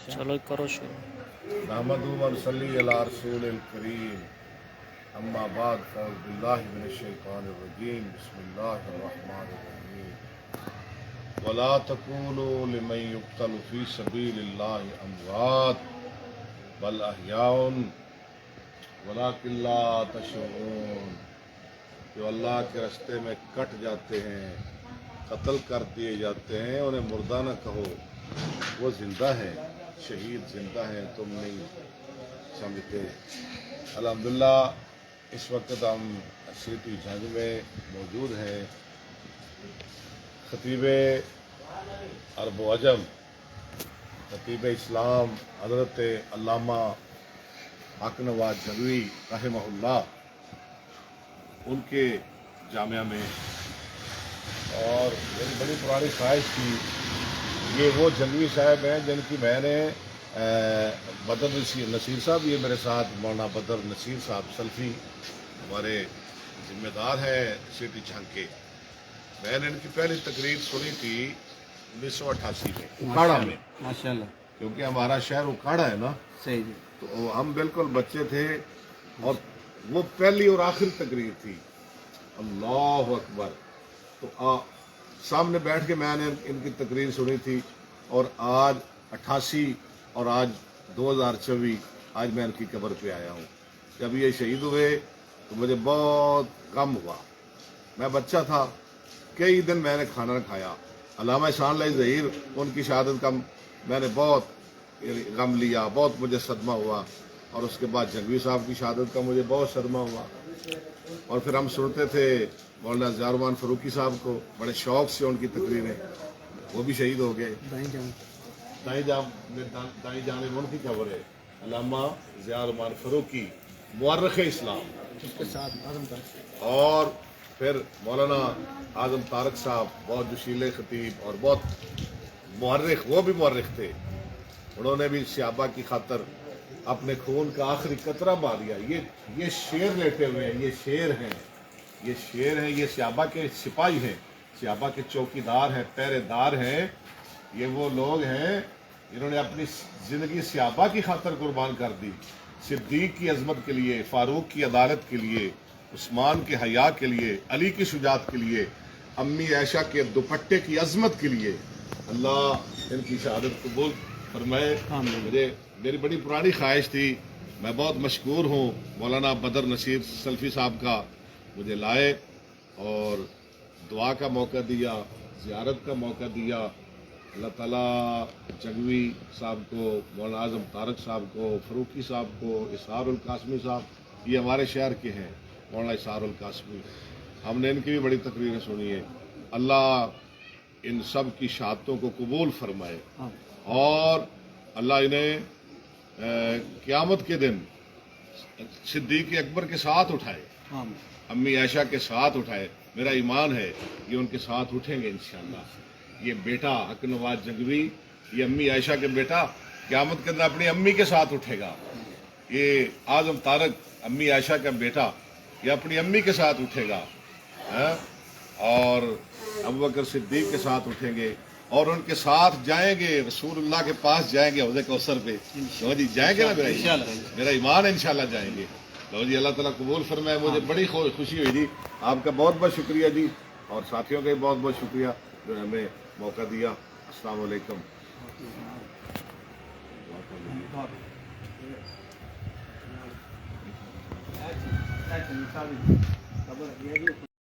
چلو کرو شروع. نحمدہ و نصلی علی رسول الکریم اما بعد فاعوذ باللہ من الشیطان الرجیم بسم اللہ الرحمن الرحیم ولا تکونوا لمن یقتل فی سبیل اللہ اموات بل احیاء ولکن لا تشعرون. جو اللہ کے راستے میں کٹ جاتے ہیں، قتل کر دیے جاتے ہیں، انہیں مردہ نہ کہو، وہ زندہ ہے، شہید زندہ ہیں، تم نہیں سمجھتے. الحمدللہ اس وقت ہم سیٹی جھنگ میں موجود ہیں. خطیب عرب و عجم، خطیب اسلام حضرت علامہ حق نواز جنگوی رحمہ اللہ، ان کے جامعہ میں. اور میری بڑی پرانی خواہش تھی. یہ وہ جنگوی صاحب ہیں جن کی میں نے بدر نصیر صاحب، یہ میرے ساتھ مولانا بدر نصیر صاحب سلفی ہمارے ذمہ دار ہیں سیٹی جھنگ کے. میں نے ان کی پہلی تقریر سنی تھی 1988 میں اکاڑا میں، ماشاءاللہ. کیونکہ ہمارا شہر اکاڑا ہے نا، صحیح جی. تو ہم بالکل بچے تھے اور وہ پہلی اور آخری تقریر تھی. اللہ اکبر. تو سامنے بیٹھ کے میں نے ان کی تقریر سنی تھی. اور آج 88 اور آج 2024 آج میں ان کی قبر پہ آیا ہوں. جب یہ شہید ہوئے تو مجھے بہت غم ہوا. میں بچہ تھا، کئی دن میں نے کھانا نہ کھایا. علامہ احسان اللہ ظہیر، ان کی شہادت کا میں نے بہت غم لیا، بہت مجھے صدمہ ہوا. اور اس کے بعد جنگوی صاحب کی شہادت کا مجھے بہت صدمہ ہوا. اور پھر ہم سنتے تھے مولانا ضیاء الرحمان فاروقی صاحب کو، بڑے شوق سے ان کی تقریریں. وہ بھی شہید ہو گئے. دائیں جانب ان کی خبر ہے علامہ ضیاء الرحمان فاروقی، مورخ اسلام. اور پھر مولانا اعظم طارق صاحب، بہت جوشیلے خطیب اور بہت مورخ، وہ بھی مورخ تھے. انہوں نے بھی صحابہ کی خاطر اپنے خون کا آخری قطرہ بہا دیا. یہ شیر لیٹے ہوئے ہیں، یہ شیر ہیں، یہ شیر ہیں، یہ صحابہ کے سپاہی ہیں، صحابہ کے چوکیدار ہیں، پہرے دار ہیں. یہ وہ لوگ ہیں جنہوں نے اپنی زندگی صحابہ کی خاطر قربان کر دی. صدیق کی عظمت کے لیے، فاروق کی عدالت کے لیے، عثمان کے حیا کے لیے، علی کی شجاعت کے لیے، امی عائشہ کے دوپٹے کی عظمت کے لیے. اللہ ان کی شہادت قبول فرمائے. میری بڑی پرانی خواہش تھی. میں بہت مشکور ہوں مولانا بدر نصیر سلفی صاحب کا، مجھے لائے اور دعا کا موقع دیا، زیارت کا موقع دیا. اللہ تعالیٰ جنگوی صاحب کو، مولانا اعظم طارق صاحب کو، فاروقی صاحب کو، اسحار القاسمی صاحب، یہ ہمارے شہر کے ہیں، مولانا اسحار القاسمی. ہم نے ان کی بھی بڑی تقریریں سنی ہیں. اللہ ان سب کی شہادتوں کو قبول فرمائے اور اللہ انہیں قیامت کے دن صدیق اکبر کے ساتھ اٹھائے، امی عائشہ کے ساتھ اٹھائے. میرا ایمان ہے یہ ان کے ساتھ اٹھیں گے انشاءاللہ. یہ بیٹا حق نواز جنگوی، یہ امی عائشہ کے بیٹا قیامت کے دن اپنی امی کے ساتھ اٹھے گا. یہ اعظم طارق امی عائشہ کا بیٹا، یہ اپنی امی کے ساتھ اٹھے گا. اور ابوبکر صدیق کے ساتھ اٹھیں گے اور ان کے ساتھ جائیں گے، رسول اللہ کے پاس جائیں گے حوض کوثر پہ. لو جی جائیں گے نا، میرا ایمان ہے انشاءاللہ جائیں گے. لو جی اللہ تعالیٰ قبول فرمائے. مجھے بڑی خوشی ہوئی جی. آپ کا بہت بہت شکریہ جی، اور ساتھیوں کا بھی بہت بہت شکریہ جو نے ہمیں موقع دیا. السلام علیکم.